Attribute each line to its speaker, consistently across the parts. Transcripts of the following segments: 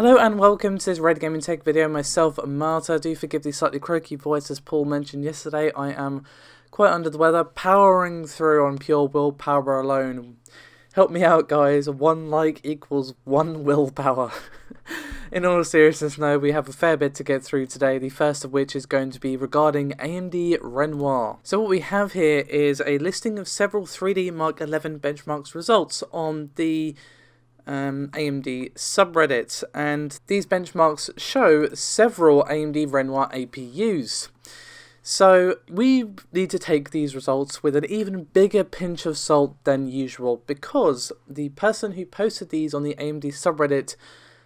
Speaker 1: Hello and welcome to this Red Gaming Tech video. Myself, Marta. Do forgive the slightly croaky voice, as Paul mentioned yesterday. I am quite under the weather, powering through on pure willpower alone. Help me out, guys. 1 like equals 1 willpower. In all seriousness, no, we have a fair bit to get through today, the first of which is going to be regarding AMD Renoir. So what we have here is a listing of several 3D Mark 11 benchmarks results on the AMD subreddit, and these benchmarks show several AMD Renoir APUs. So we need to take these results with an even bigger pinch of salt than usual, because the person who posted these on the AMD subreddit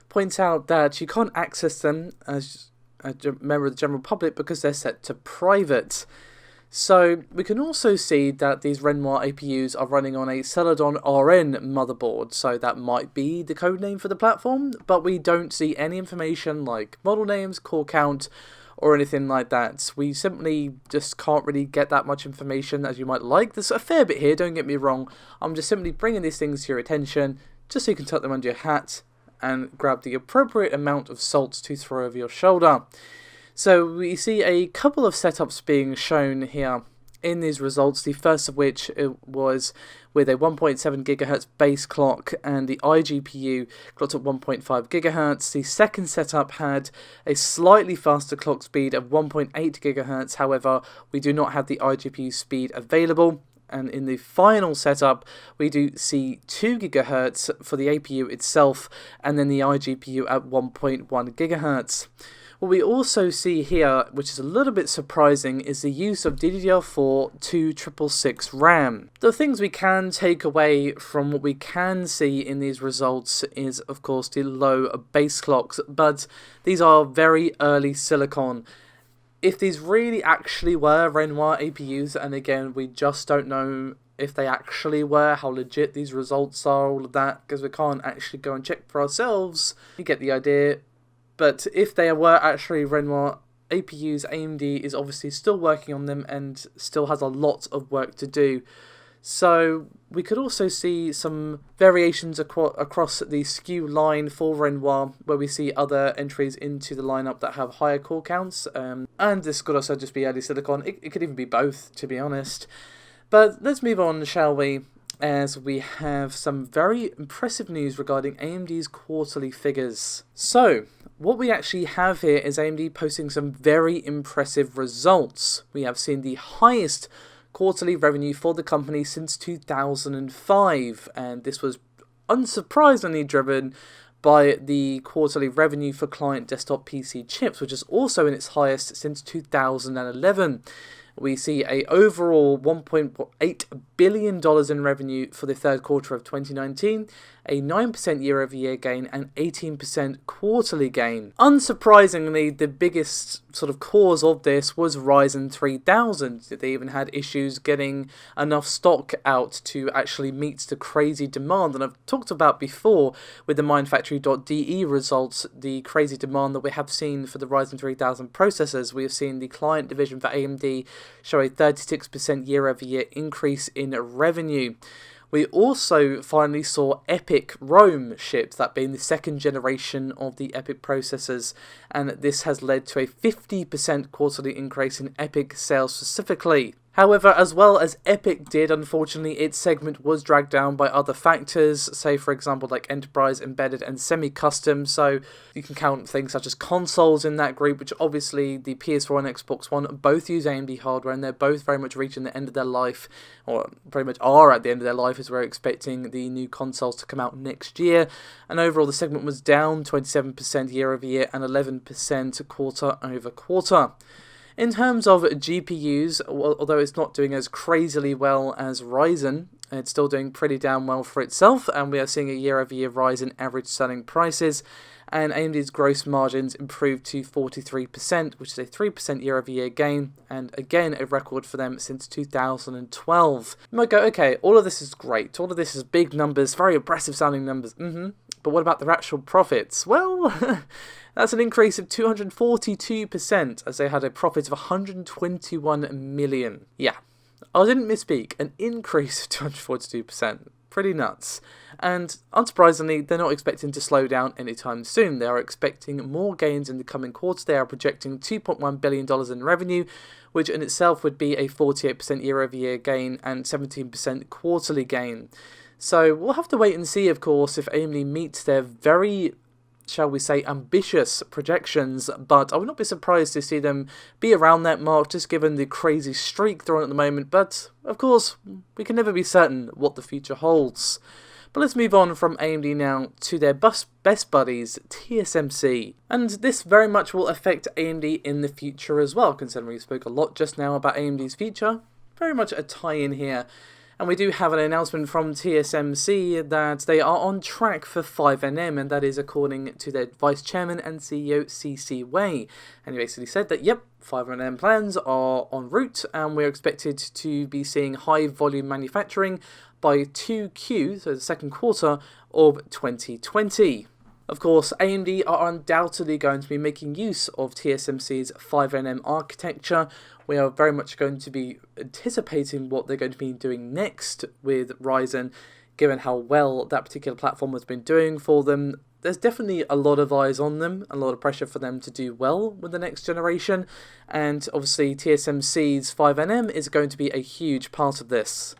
Speaker 1: points out that you can't access them as a member of the general public because they're set to private. So we can also see that these Renoir APUs are running on a Celadon RN motherboard, so that might be the code name for the platform, but we don't see any information like model names, core count, or anything like that. We simply just can't really get that much information as you might like. There's a fair bit here, don't get me wrong. I'm just simply bringing these things to your attention just so you can tuck them under your hat and grab the appropriate amount of salt to throw over your shoulder. So we see a couple of setups being shown here in these results, the first of which was with a 1.7 GHz base clock and the iGPU clocked at 1.5 GHz. The second setup had a slightly faster clock speed of 1.8 GHz, however we do not have the iGPU speed available. And in the final setup, we do see 2 GHz for the APU itself, and then the iGPU at 1.1 GHz. What we also see here, which is a little bit surprising, is the use of DDR4 266 RAM. The things we can take away from what we can see in these results is, of course, the low base clocks, but these are very early silicon. If these really actually were Renoir APUs, and again, we just don't know if they actually were, how legit these results are, all of that, because we can't actually go and check for ourselves. You get the idea. But if they were actually Renoir APUs, AMD is obviously still working on them and still has a lot of work to do. So we could also see some variations across the SKU line for Renoir, where we see other entries into the lineup that have higher core counts. And this could also just be early silicon. It could even be both, to be honest. But let's move on, shall we? As we have some very impressive news regarding AMD's quarterly figures. So, what we actually have here is AMD posting some very impressive results. We have seen the highest quarterly revenue for the company since 2005, and this was unsurprisingly driven by the quarterly revenue for client desktop PC chips, which is also in its highest since 2011. We see a overall $1.8 billion in revenue for the third quarter of 2019, a 9% year-over-year gain, and 18% quarterly gain. Unsurprisingly, the biggest sort of cause of this was Ryzen 3000. They even had issues getting enough stock out to actually meet the crazy demand. And I've talked about before with the mindfactory.de results, the crazy demand that we have seen for the Ryzen 3000 processors. We have seen the client division for AMD show a 36% year-over-year increase in revenue. We also finally saw EPYC Rome shipped, that being the second generation of the EPYC processors, and this has led to a 50% quarterly increase in EPYC sales specifically. However, as well as EPYC did, unfortunately, its segment was dragged down by other factors, say for example like enterprise, embedded and semi-custom, so you can count things such as consoles in that group, which obviously the PS4 and Xbox One both use AMD hardware, and they're both very much reaching the end of their life, or pretty much are at the end of their life, as we're expecting the new consoles to come out next year. And overall the segment was down 27% year over year and 11% quarter over quarter. In terms of GPUs, although it's not doing as crazily well as Ryzen, it's still doing pretty damn well for itself, and we are seeing a year-over-year rise in average selling prices, and AMD's gross margins improved to 43%, which is a 3% year-over-year gain, and again a record for them since 2012. You might go, okay, all of this is great, all of this is big numbers, very impressive sounding numbers, but what about their actual profits? Well, that's an increase of 242%, as they had a profit of 121 million. Yeah, I didn't misspeak, an increase of 242%. Pretty nuts. And unsurprisingly, they're not expecting to slow down anytime soon. They are expecting more gains in the coming quarter. They are projecting $2.1 billion in revenue, which in itself would be a 48% year-over-year gain and 17% quarterly gain. So we'll have to wait and see, of course, if AMD meets their very, shall we say, ambitious projections, but I would not be surprised to see them be around that mark, just given the crazy streak they're on at the moment. But, of course, we can never be certain what the future holds. But let's move on from AMD now to their best buddies, TSMC. And this very much will affect AMD in the future as well, considering we spoke a lot just now about AMD's future. Very much a tie-in here. And we do have an announcement from TSMC that they are on track for 5nm, and that is according to their Vice Chairman and CEO, C.C. Wei. And he basically said that, yep, 5nm plans are en route, and we're expected to be seeing high volume manufacturing by 2Q, so the second quarter of 2020. Of course, AMD are undoubtedly going to be making use of TSMC's 5nm architecture. We are very much going to be anticipating what they're going to be doing next with Ryzen, given how well that particular platform has been doing for them. There's definitely a lot of eyes on them, a lot of pressure for them to do well with the next generation, and obviously TSMC's 5nm is going to be a huge part of this.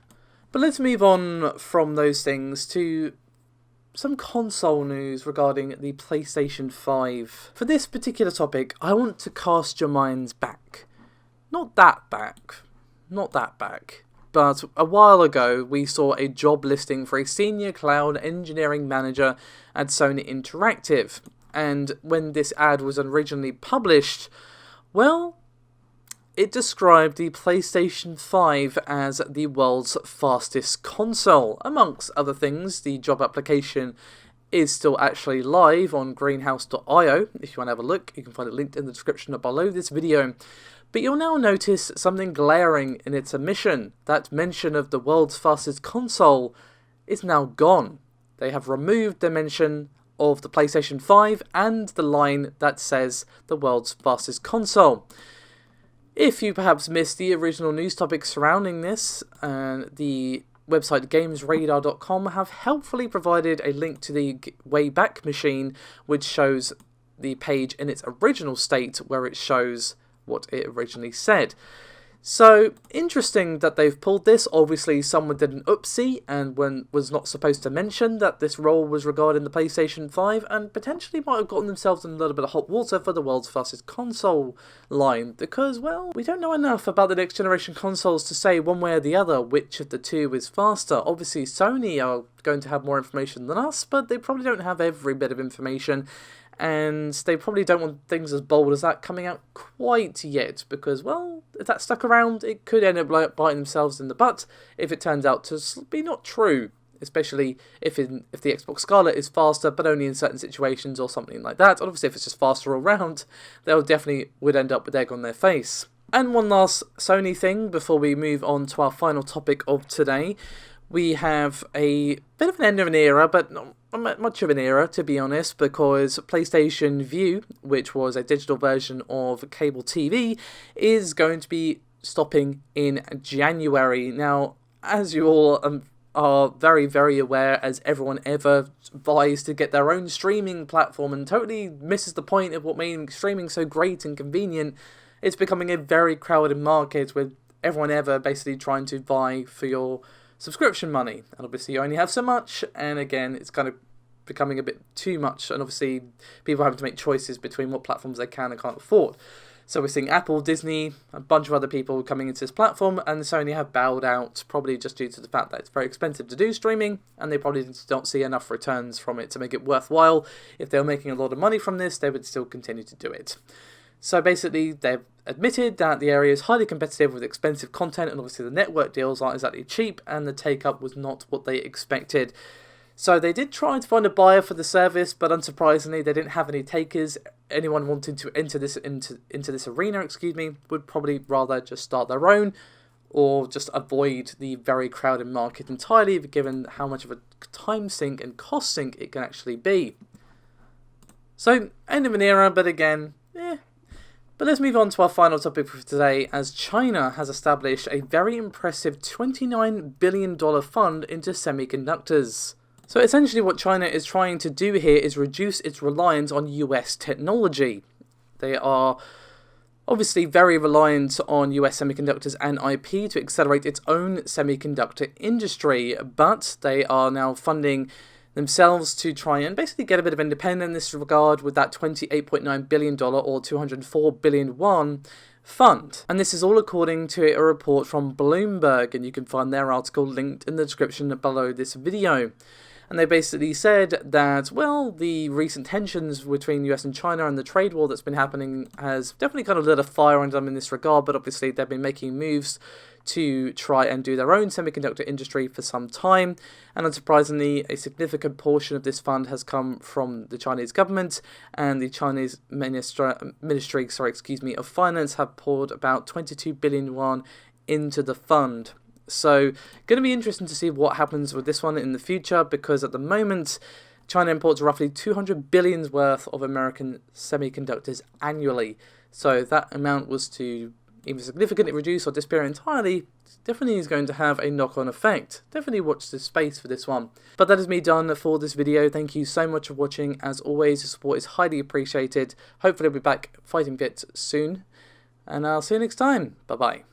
Speaker 1: But let's move on from those things to some console news regarding the PlayStation 5. For this particular topic, I want to cast your minds back. Not that back. But a while ago, we saw a job listing for a senior cloud engineering manager at Sony Interactive. And when this ad was originally published, well, it described the PlayStation 5 as the world's fastest console. Amongst other things, the job application is still actually live on greenhouse.io. If you want to have a look, you can find it linked in the description below this video. But you'll now notice something glaring in its omission. That mention of the world's fastest console is now gone. They have removed the mention of the PlayStation 5 and the line that says the world's fastest console. If you perhaps missed the original news topic surrounding this, the website gamesradar.com have helpfully provided a link to the Wayback Machine, which shows the page in its original state where it shows what it originally said. So, interesting that they've pulled this. Obviously, someone did an oopsie and was not supposed to mention that this role was regarding the PlayStation 5, and potentially might have gotten themselves in a little bit of hot water for the world's fastest console line, because, well, we don't know enough about the next generation consoles to say one way or the other which of the two is faster. Obviously, Sony are going to have more information than us, but they probably don't have every bit of information. And they probably don't want things as bold as that coming out quite yet, because, well, if that stuck around, it could end up biting themselves in the butt if it turns out to be not true, especially if the Xbox Scarlett is faster, but only in certain situations or something like that. And obviously, if it's just faster all round, they'll definitely would end up with egg on their face. And one last Sony thing before we move on to our final topic of today. We have a bit of an end of an era, but not much of an era, to be honest, because PlayStation Vue, which was a digital version of cable TV, is going to be stopping in January. Now, as you all are very, very aware, as everyone ever vies to get their own streaming platform and totally misses the point of what made streaming so great and convenient, it's becoming a very crowded market with everyone ever basically trying to vie for your subscription money, and obviously you only have so much, and again it's kind of becoming a bit too much, and obviously people having to make choices between what platforms they can and can't afford. So we're seeing Apple, Disney, a bunch of other people coming into this platform, and Sony have bowed out, probably just due to the fact that it's very expensive to do streaming, and they probably don't see enough returns from it to make it worthwhile. If they were making a lot of money from this, they would still continue to do it. So basically, they've admitted that the area is highly competitive with expensive content, and obviously the network deals aren't exactly cheap, and the take-up was not what they expected. So they did try to find a buyer for the service, but unsurprisingly, they didn't have any takers. Anyone wanting to enter this into this arena, would probably rather just start their own, or just avoid the very crowded market entirely, given how much of a time sink and cost sink it can actually be. So, end of an era, but again, But let's move on to our final topic for today, as China has established a very impressive $29 billion fund into semiconductors. So essentially what China is trying to do here is reduce its reliance on US technology. They are obviously very reliant on US semiconductors and IP to accelerate its own semiconductor industry, but they are now funding themselves to try and basically get a bit of independence in this regard with that $28.9 billion or 204 billion won fund. And this is all according to a report from Bloomberg, and you can find their article linked in the description below this video. And they basically said that, well, the recent tensions between US and China and the trade war that's been happening has definitely kind of lit a fire under them in this regard, but obviously they've been making moves to try and do their own semiconductor industry for some time. And unsurprisingly, a significant portion of this fund has come from the Chinese government, and the Chinese Ministry of Finance have poured about 22 billion won into the fund. So, going to be interesting to see what happens with this one in the future, because at the moment, China imports roughly 200 billion worth of American semiconductors annually. So if that amount was to either significantly reduce or disappear entirely, definitely is going to have a knock-on effect. Definitely watch this space for this one. But that is me done for this video. Thank you so much for watching. As always, your support is highly appreciated. Hopefully I'll be back fighting fit soon. And I'll see you next time. Bye-bye.